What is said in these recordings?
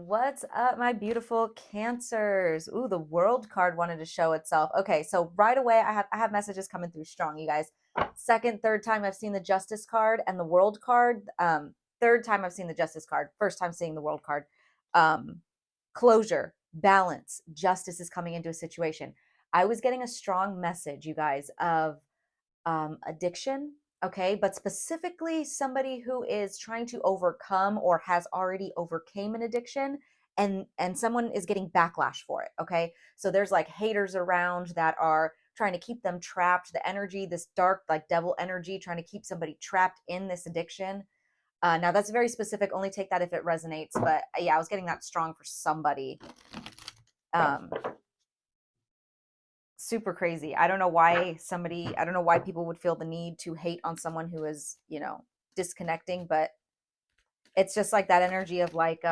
What's up, my beautiful Cancers? Ooh, the World card wanted to show itself. Okay, so right away, I have messages coming through strong, you guys. Second, third time I've seen the Justice card and the World card. Third time I've seen the Justice card. First time seeing the World card. Um, Closure, balance, justice is coming into a situation. I was getting a strong message, you guys, of addiction, okay, but specifically somebody who is trying to overcome or has already overcame an addiction, and someone is getting backlash for it, okay? So there's like haters around that are trying to keep them trapped, the energy, this dark like devil energy trying to keep somebody trapped in this addiction. Now that's very specific, only take that if it resonates, but yeah, I was getting that strong for somebody. um Super crazy. I don't know why people would feel the need to hate on someone who is, disconnecting, but it's just like that energy of like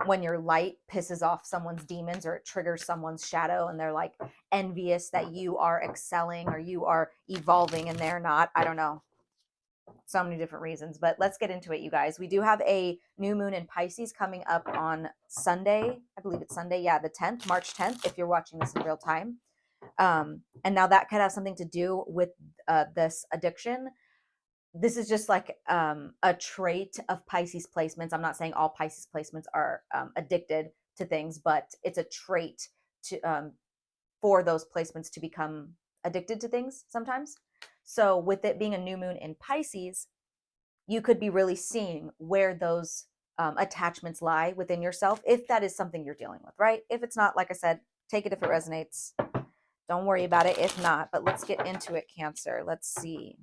when your light pisses off someone's demons or it triggers someone's shadow and they're like envious that you are excelling or you are evolving and they're not. I don't know. So many different reasons, but let's get into it, you guys. We do have a new moon in Pisces coming up on Sunday. I believe it's Sunday. Yeah, the 10th, March 10th, if you're watching this in real time. And now that could have something to do with this addiction. This is just like a trait of Pisces placements. I'm not saying all Pisces placements are addicted to things, but it's a trait to for those placements to become addicted to things sometimes. So with it being a new moon in Pisces, you could be really seeing where those attachments lie within yourself, if that is something you're dealing with, right? If it's not, like I said, take it if it resonates. Don't worry about it if not, but let's get into it, Cancer. Let's see.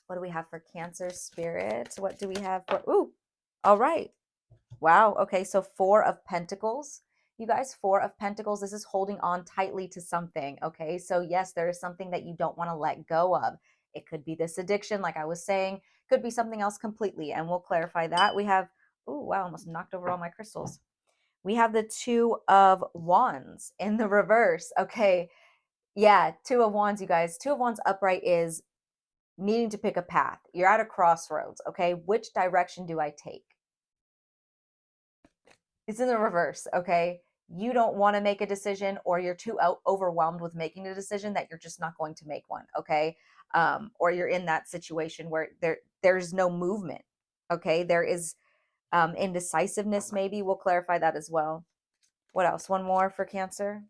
What do we have for Cancer spirit? What do we have for, ooh, all right. Wow. Okay. So 4 of Pentacles, you guys, 4 of Pentacles. This is holding on tightly to something. Okay. So yes, there is something that you don't want to let go of. It could be this addiction, like I was saying, could be something else completely. And we'll clarify that. We have, ooh, wow, almost knocked over all my crystals. We have the 2 of Wands in the reverse. Okay. Yeah, 2 of Wands, you guys. 2 of Wands upright is needing to pick a path. You're at a crossroads. Okay. Which direction do I take? It's in the reverse. Okay. You don't want to make a decision, or you're too overwhelmed with making a decision that you're just not going to make one. Okay. Or you're in that situation where there's no movement. Okay. There is indecisiveness, maybe. We'll clarify that as well. What else? One more for Cancer.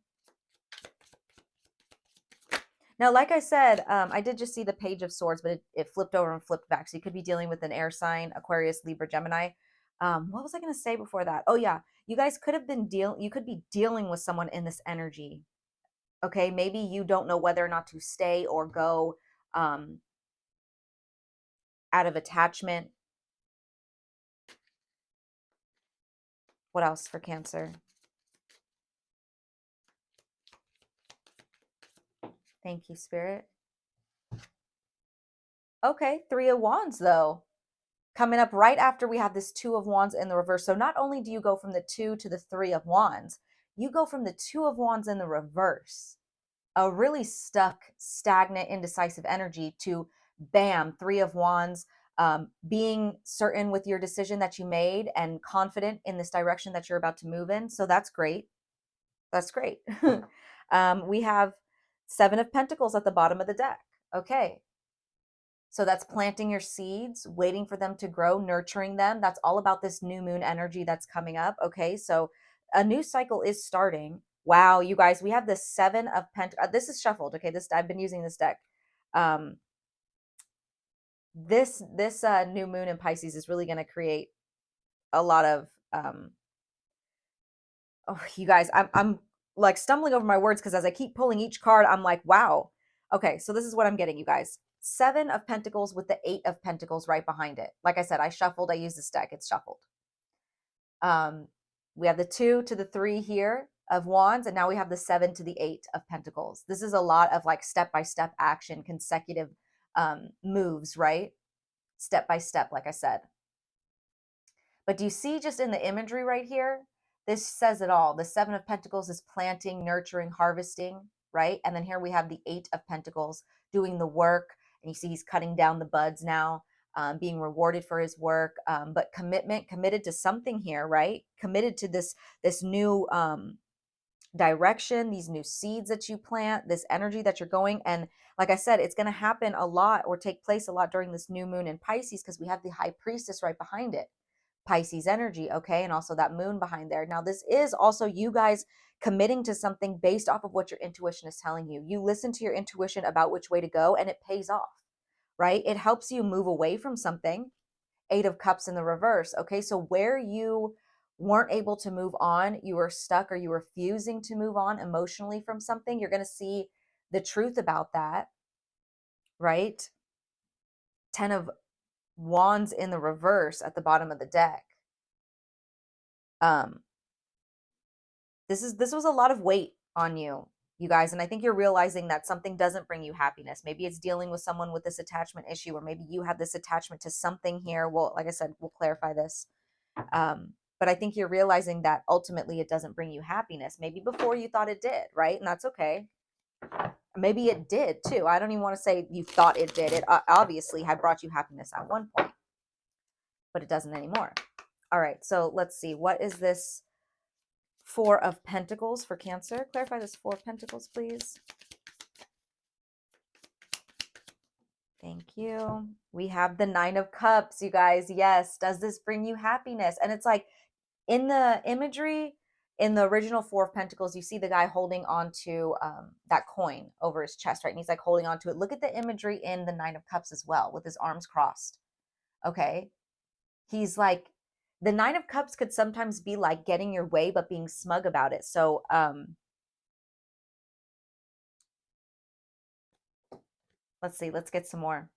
Now, like I said, I did just see the Page of Swords, but it flipped over and flipped back. So you could be dealing with an air sign, Aquarius, Libra, Gemini. What was I going to say before that? Oh yeah, you guys could have been you could be dealing with someone in this energy. Okay, maybe you don't know whether or not to stay or go um, out of attachment. What else for Cancer? Thank you, Spirit. Okay, 3 of Wands though. Coming up right after we have this 2 of Wands in the reverse. So not only do you go from the 2 to the 3 of Wands, you go from the 2 of Wands in the reverse, a really stuck, stagnant, indecisive energy, to bam, 3 of Wands, being certain with your decision that you made and confident in this direction that you're about to move in. So that's great. That's great. We have 7 of Pentacles at the bottom of the deck. Okay, so that's planting your seeds, waiting for them to grow, nurturing them. That's all about this new moon energy that's coming up. Okay, so a new cycle is starting. Wow, you guys, we have the 7 of Pentacles. This is shuffled. Okay, this I've been using this deck. Um, this new moon in Pisces is really going to create a lot of. Oh, you guys, I'm like stumbling over my words because as I keep pulling each card, I'm like, wow. Okay, so this is what I'm getting, you guys. 7 of Pentacles with the 8 of Pentacles right behind it. Like I said, I shuffled. I used this deck. It's shuffled. Um, we have the 2 to the 3 here of Wands, and now we have the 7 to the 8 of Pentacles. This is a lot of like step-by-step action, consecutive moves, right? Step by step, like I said. But do you see just in the imagery right here? This says it all. The 7 of Pentacles is planting, nurturing, harvesting, right? And then here we have the 8 of Pentacles doing the work. And you see he's cutting down the buds now. being rewarded for his work, but commitment, committed to something here, right? Committed to this new direction, these new seeds that you plant, this energy that you're going. And like I said, it's going to happen a lot or take place a lot during this new moon in Pisces, because we have the high priestess right behind it. Pisces energy, okay? And also that moon behind there. Now, this is also you guys committing to something based off of what your intuition is telling you. You listen to your intuition about which way to go, and it pays off, right? It helps you move away from something. Eight of Cups in the reverse, okay? So where you weren't able to move on, you were stuck, or you were refusing to move on emotionally from something, you're going to see the truth about that, right? 10 of Wands in the reverse at the bottom of the deck. This was a lot of weight on you, you guys, and I think you're realizing that something doesn't bring you happiness. Maybe it's dealing with someone with this attachment issue, or maybe you have this attachment to something here. Well, like I said, we'll clarify this. But I think you're realizing that ultimately it doesn't bring you happiness. Maybe before you thought it did, right? And that's okay. Maybe it did too. I don't even want to say you thought it did. It obviously had brought you happiness at one point, but it doesn't anymore. All right, so let's see. What is this Four of Pentacles for Cancer? Clarify this Four of Pentacles, please. Thank you. We have the Nine of Cups, you guys. Yes. Does this bring you happiness? And it's like in the imagery, in the original Four of Pentacles, you see the guy holding on to that coin over his chest, right? And he's like holding on to it. Look at the imagery in the Nine of Cups as well, with his arms crossed. Okay. He's like, the Nine of Cups could sometimes be like getting your way, but being smug about it. So, let's see, let's get some more.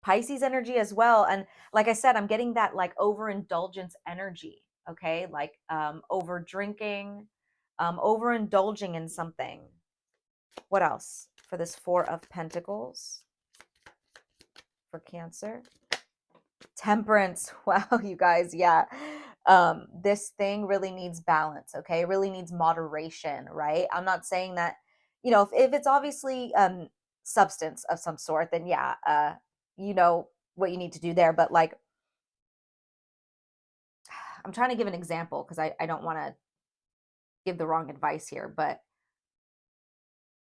Pisces energy as well. And like I said, I'm getting that like overindulgence energy. Okay. Like over drinking, overindulging in something. What else for this Four of Pentacles for Cancer? Temperance. Wow, you guys. Yeah. This thing really needs balance. Okay. It really needs moderation, right? I'm not saying that, if it's obviously substance of some sort, then yeah, you know what you need to do there. But like, I'm trying to give an example because I don't want to give the wrong advice here, but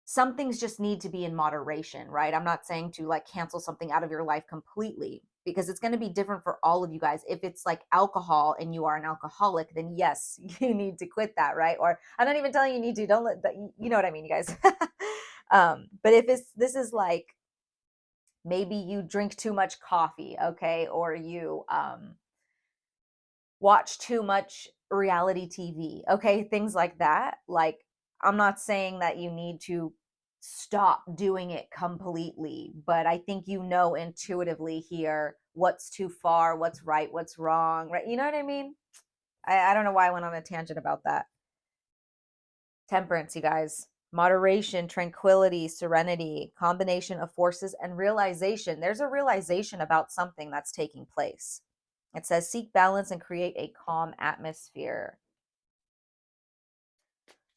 some things just need to be in moderation, right? I'm not saying to like cancel something out of your life completely, because it's going to be different for all of you guys. If it's like alcohol and you are an alcoholic, then yes, you need to quit that, right? Or I'm not even telling you need to, don't let that, you know what I mean, you guys. But if this is like, maybe you drink too much coffee, okay? Or you, watch too much reality TV, okay? Things like that. Like, I'm not saying that you need to stop doing it completely, but I think intuitively here what's too far, what's right, what's wrong, right? You know what I mean? I don't know why I went on a tangent about that. Temperance, you guys. Moderation, tranquility, serenity, combination of forces and realization. There's a realization about something that's taking place. It says, seek balance and create a calm atmosphere.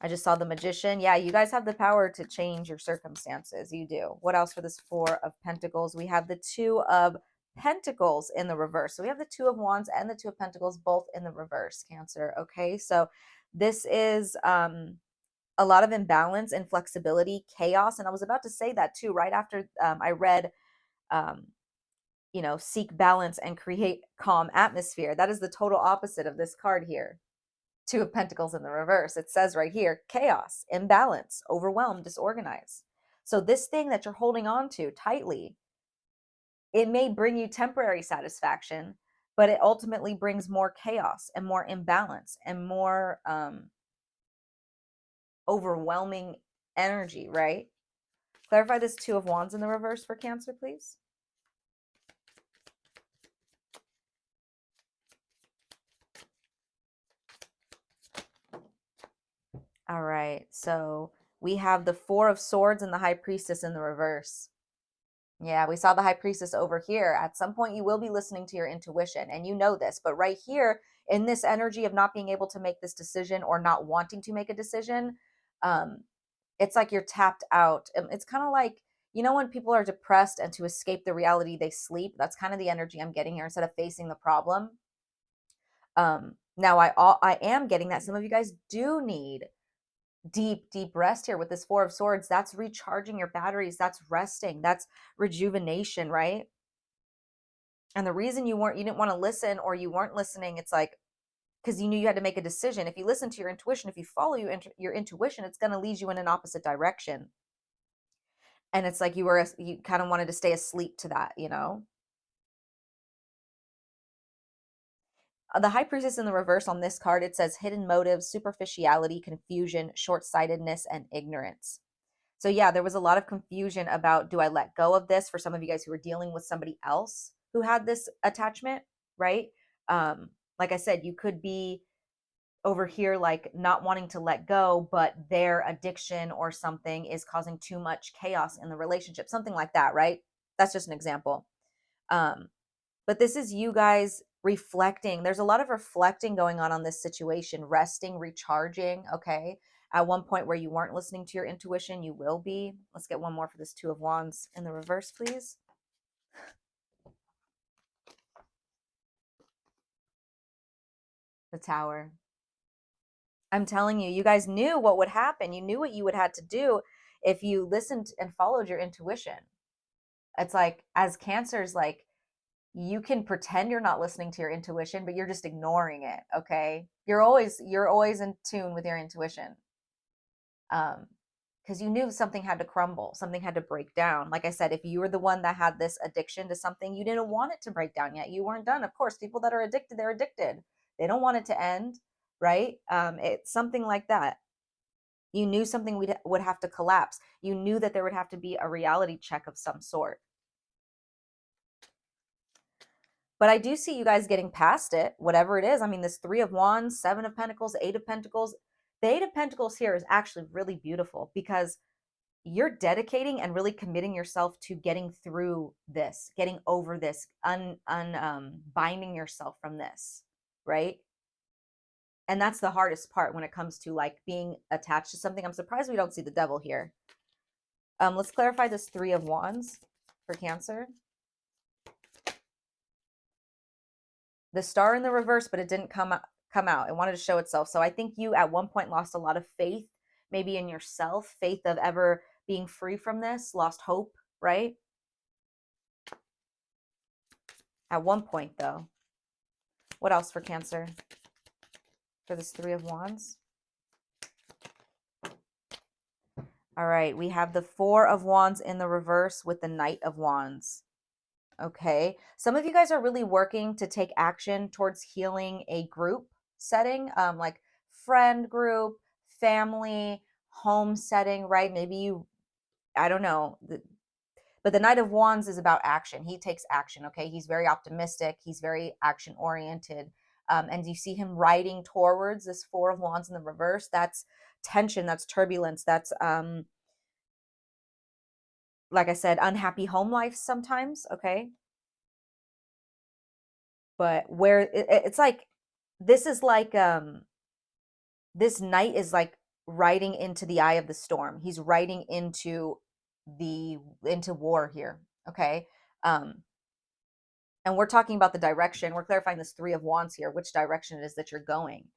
I just saw the Magician. Yeah, you guys have the power to change your circumstances. You do. What else for this Four of Pentacles? We have the Two of Pentacles in the reverse. So we have the Two of Wands and the Two of Pentacles both in the reverse, Cancer. Okay, so this is a lot of imbalance, inflexibility, chaos. And I was about to say that too, right after I read seek balance and create calm atmosphere. That is the total opposite of this card here. Two of Pentacles in the reverse. It says right here, chaos, imbalance, overwhelmed, disorganized. So this thing that you're holding on to tightly, it may bring you temporary satisfaction, but it ultimately brings more chaos and more imbalance and more overwhelming energy, right? Clarify this Two of Wands in the reverse for Cancer, please. All right, so we have the Four of Swords and the High Priestess in the reverse. Yeah, we saw the High Priestess over here. At some point, you will be listening to your intuition, and you know this. But right here, in this energy of not being able to make this decision or not wanting to make a decision, it's like you're tapped out. It's kind of like, you know, when people are depressed and to escape the reality they sleep, that's kind of the energy I'm getting here instead of facing the problem. Now I am getting that some of you guys do need deep rest here with this Four of Swords. That's recharging your batteries, that's resting, that's rejuvenation, right? And the reason you didn't want to listen, or you weren't listening, it's like because you knew you had to make a decision. If you listen to your intuition, if you follow your intuition, it's going to lead you in an opposite direction. And it's like you kind of wanted to stay asleep to that, you know? The High Priestess in the reverse on this card, it says hidden motives, superficiality, confusion, short-sightedness, and ignorance. So yeah, there was a lot of confusion about, do I let go of this, for some of you guys who were dealing with somebody else who had this attachment, right? Like I said, you could be over here like not wanting to let go, but their addiction or something is causing too much chaos in the relationship, something like that, right? That's just an example. But this is you guys reflecting. There's a lot of reflecting going on this situation, resting, recharging, okay? At one point where you weren't listening to your intuition, you will be. Let's get one more for this Two of Wands in the reverse, please. The Tower. I'm telling you, you guys knew what would happen. You knew what you would have to do if you listened and followed your intuition. It's like, as Cancers, like, you can pretend you're not listening to your intuition, but you're just ignoring it, okay? You're always in tune with your intuition. Because you knew something had to crumble, something had to break down. Like I said, if you were the one that had this addiction to something, you didn't want it to break down yet. You weren't done. Of course, people that are addicted, they're addicted. They don't want it to end, right? It's something like that. You knew something would have to collapse. You knew that there would have to be a reality check of some sort. But I do see you guys getting past it, whatever it is. I mean, this Three of Wands, Seven of Pentacles, Eight of Pentacles. The Eight of Pentacles here is actually really beautiful because you're dedicating and really committing yourself to getting through this, getting over this, binding yourself from this, right? And that's the hardest part when it comes to like being attached to something. I'm surprised we don't see the Devil here. Let's clarify this Three of Wands for Cancer. The Star in the reverse, but it didn't come out. It wanted to show itself. So I think you at one point lost a lot of faith, maybe in yourself, faith of ever being free from this, lost hope, right? At one point, though. What else for Cancer? For this Three of Wands? All right, we have the Four of Wands in the reverse with the Knight of Wands. Okay, some of you guys are really working to take action towards healing a group setting, like friend group, family, home setting, right? Maybe you, I don't know, but the Knight of Wands is about action. He takes action, okay? He's very optimistic. He's very action oriented. And you see him riding towards this Four of Wands in the reverse. That's tension, that's turbulence, that's, like I said, unhappy home life sometimes, okay? But where it's like, this is like, this knight is like riding into the eye of the storm. He's riding into war here, okay? And we're talking about the direction. We're clarifying this Three of Wands here, which direction it is that you're going.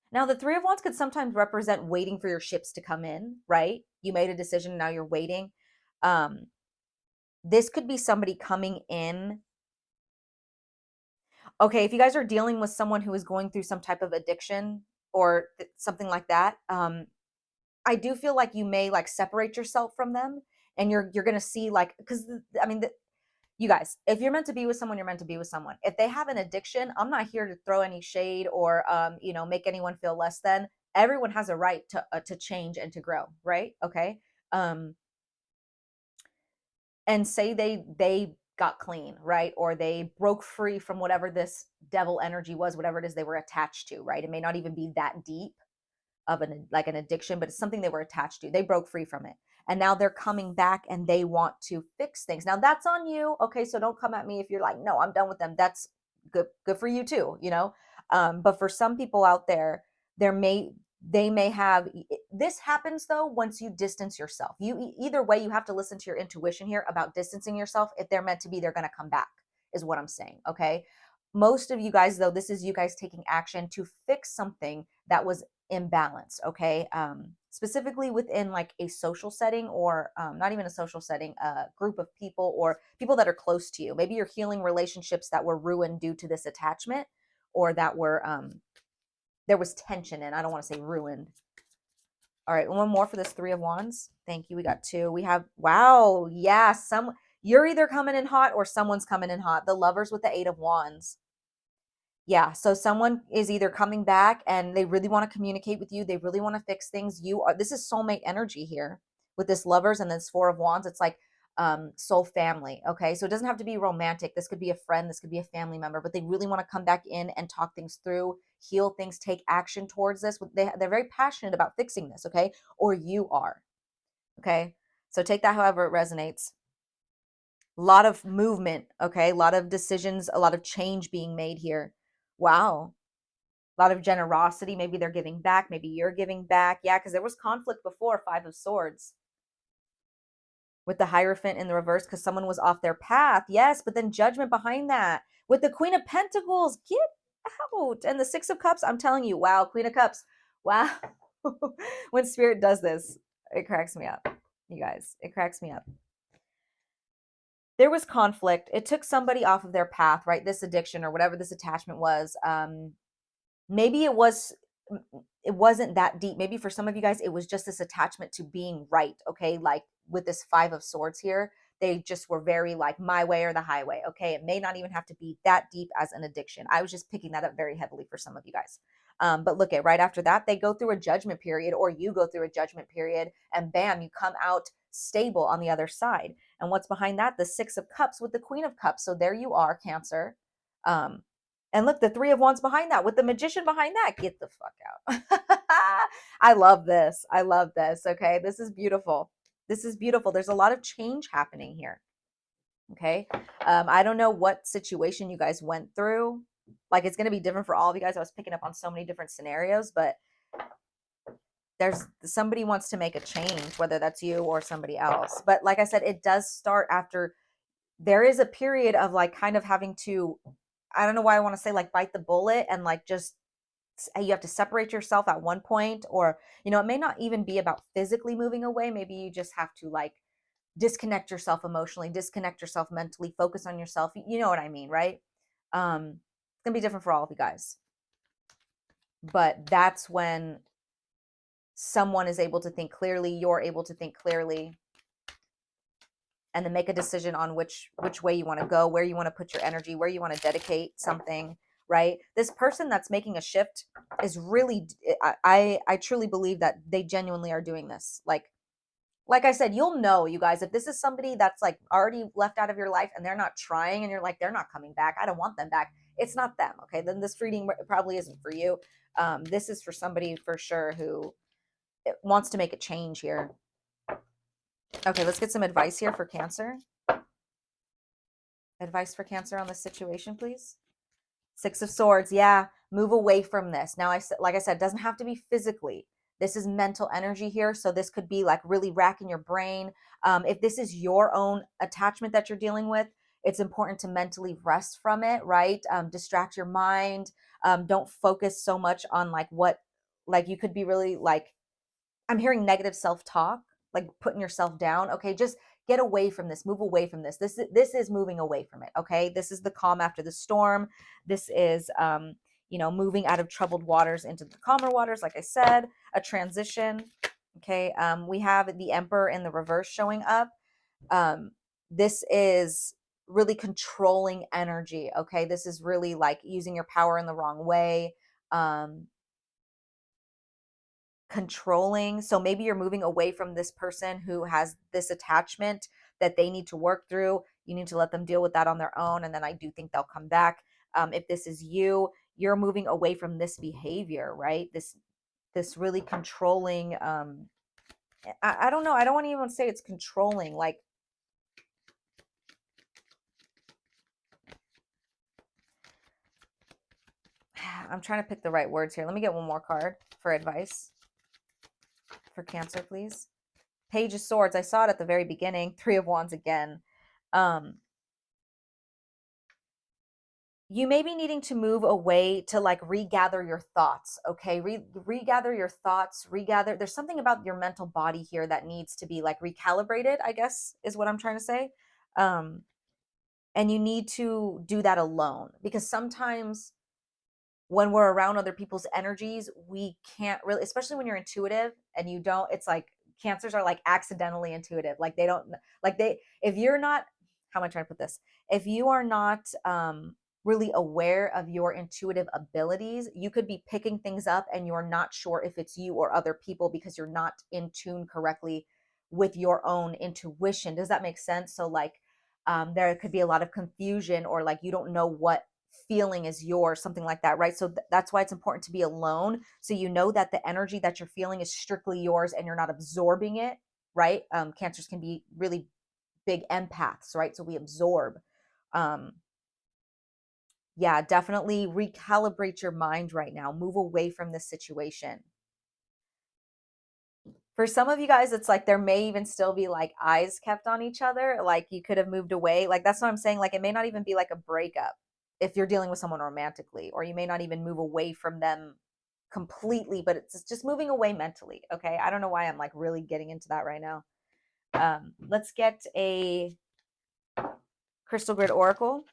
Now, the Three of Wands could sometimes represent waiting for your ships to come in, right? You made a decision, now you're waiting. This could be somebody coming in. Okay, if you guys are dealing with someone who is going through some type of addiction or something like that, I do feel like you may like separate yourself from them, and you're going to see like, because I mean, you guys, if you're meant to be with someone, you're meant to be with someone. If they have an addiction, I'm not here to throw any shade or make anyone feel less than. Everyone has a right to change and to grow, right? Okay. And say they got clean, right? Or they broke free from whatever this devil energy was, whatever it is they were attached to, right? It may not even be that deep of an addiction, but it's something they were attached to. They broke free from it. And now they're coming back and they want to fix things. Now that's on you. Okay, so don't come at me if you're like, no, I'm done with them. That's good for you too, you know? But for some people out there, They may have, this happens though once you distance yourself. Either way, you have to listen to your intuition here about distancing yourself. If they're meant to be, they're going to come back, is what I'm saying. Okay. Most of you guys, though, this is you guys taking action to fix something that was imbalanced. Okay. Specifically within like a social setting, or not even a social setting, a group of people or people that are close to you. Maybe you're healing relationships that were ruined due to this attachment, or that were there was tension in. I don't want to say ruined. All right, one more for this Three of Wands. Thank you. We got two. We have, wow, yeah, you're either coming in hot or someone's coming in hot. The Lovers with the Eight of Wands. Yeah, so someone is either coming back and they really want to communicate with you. They really want to fix things. This is soulmate energy here with this Lovers and this Four of Wands. It's like soul family. Okay, so it doesn't have to be romantic. This could be a friend, this could be a family member, but they really want to come back in and talk things through, heal things, take action towards this. They're very passionate about fixing this. Okay, or you are. Okay, so take that however it resonates. A lot of movement. Okay, a lot of decisions, a lot of change being made here. Wow, a lot of generosity. Maybe they're giving back, maybe you're giving back. Yeah, because there was conflict before. Five of Swords with the Hierophant in the reverse, because someone was off their path. Yes, but then judgment behind that with the Queen of Pentacles. Get out. And the Six of Cups. I'm telling you, wow, Queen of Cups. Wow. When Spirit does this, it cracks me up, you guys. It cracks me up. There was conflict. It took somebody off of their path, right? This addiction or whatever this attachment was. Maybe it wasn't that deep. Maybe for some of you guys, it was just this attachment to being right. Okay. Like with this Five of Swords here, they just were very like my way or the highway. Okay. It may not even have to be that deep as an addiction. I was just picking that up very heavily for some of you guys. But look at right after that, they go through a judgment period, or you go through a judgment period, and bam, you come out stable on the other side. And what's behind that? The Six of Cups with the Queen of Cups. So there you are, Cancer. And look, the Three of Wands behind that with the Magician behind that. Get the fuck out. I love this. I love this. Okay. This is beautiful. This is beautiful. There's a lot of change happening here. Okay. I don't know what situation you guys went through. Like, it's going to be different for all of you guys. I was picking up on so many different scenarios, but there's somebody wants to make a change, whether that's you or somebody else. But like I said, it does start after there is a period of like kind of having to, I don't know why I want to say like bite the bullet and like just you have to separate yourself at one point, or it may not even be about physically moving away. Maybe you just have to like disconnect yourself emotionally, disconnect yourself mentally, focus on yourself. You know what I mean, right? It's gonna be different for all of you guys, but that's when someone is able to think clearly, you're able to think clearly, and then make a decision on which way you want to go, where you want to put your energy, where you want to dedicate something, right? This person that's making a shift is really, I truly believe that they genuinely are doing this. Like I said, you'll know, you guys, if this is somebody that's like already left out of your life and they're not trying, and you're like, they're not coming back, I don't want them back, it's not them. Okay, then this reading probably isn't for you. This is for somebody for sure who wants to make a change here. Okay, let's get some advice here for Cancer. Advice for Cancer on this situation, please. Six of Swords. Yeah, move away from this. Now, like I said, it doesn't have to be physically. This is mental energy here. So this could be like really racking your brain. If this is your own attachment that you're dealing with, it's important to mentally rest from it, right? Distract your mind. Don't focus so much on like you could be really like, I'm hearing negative self-talk, like putting yourself down. Okay, just get away from this, move away from this. This is moving away from it. Okay, this is the calm after the storm. This is moving out of troubled waters into the calmer waters. Like I said, a transition. Okay, we have the Emperor in the reverse showing up. This is really controlling energy. Okay, this is really like using your power in the wrong way. Controlling. So maybe you're moving away from this person who has this attachment that they need to work through. You need to let them deal with that on their own. And then I do think they'll come back. If this is you, you're moving away from this behavior, right? This really controlling, I don't know. I don't want to even say it's controlling. Like, I'm trying to pick the right words here. Let me get one more card for advice for Cancer, please. Page of Swords. I saw it at the very beginning. Three of Wands again. You may be needing to move away to like regather your thoughts. Okay. Regather your thoughts, regather. There's something about your mental body here that needs to be like recalibrated, I guess is what I'm trying to say. And you need to do that alone, because sometimes when we're around other people's energies, we can't really, especially when you're intuitive and you don't, it's like Cancers are like accidentally intuitive. Like they don't, like if you're not, how am I trying to put this? If you are not really aware of your intuitive abilities, you could be picking things up and you're not sure if it's you or other people because you're not in tune correctly with your own intuition. Does that make sense? So like there could be a lot of confusion, or like you don't know what feeling is yours, something like that, right? So that's why it's important to be alone, so you know that the energy that you're feeling is strictly yours and you're not absorbing it, right? Cancers can be really big empaths, right? So we absorb. Yeah, definitely recalibrate your mind right now. Move away from this situation. For some of you guys, it's like there may even still be like eyes kept on each other. Like you could have moved away. Like that's what I'm saying. Like it may not even be like a breakup if you're dealing with someone romantically, or you may not even move away from them completely, but it's just moving away mentally. Okay. I don't know why I'm like really getting into that right now. Let's get a Crystal Grid Oracle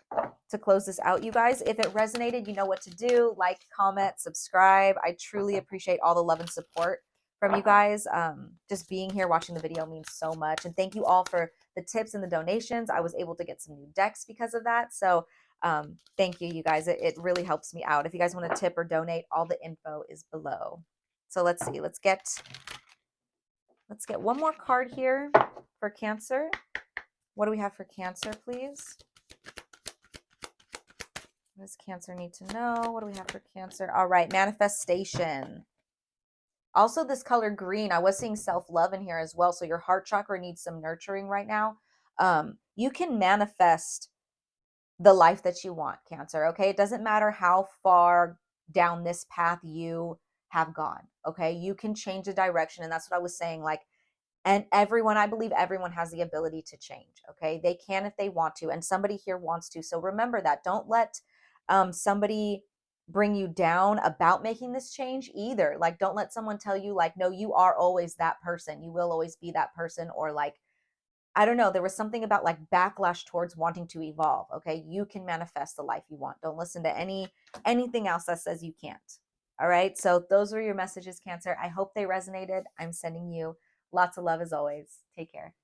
to close this out, you guys. If it resonated, you know what to do. Like, comment, subscribe. I truly appreciate all the love and support from you guys. Just being here watching the video means so much. And thank you all for the tips and the donations. I was able to get some new decks because of that. So thank you, you guys. It really helps me out. If you guys want to tip or donate, all the info is below. So let's see. Let's get one more card here for Cancer. What do we have for Cancer, please? What does Cancer need to know? What do we have for Cancer? All right, manifestation. Also, this color green, I was seeing self-love in here as well. So your heart chakra needs some nurturing right now. You can manifest the life that you want, Cancer, okay? It doesn't matter how far down this path you have gone, okay? You can change the direction, and that's what I was saying, like, and everyone, I believe everyone has the ability to change, okay? They can if they want to, and somebody here wants to. So remember that. Don't let somebody bring you down about making this change either. Like, don't let someone tell you, like, no, you are always that person. You will always be that person. Or like, I don't know, there was something about like backlash towards wanting to evolve, okay? You can manifest the life you want. Don't listen to anything else that says you can't. All right? So those were your messages, Cancer. I hope they resonated. I'm sending you lots of love as always. Take care.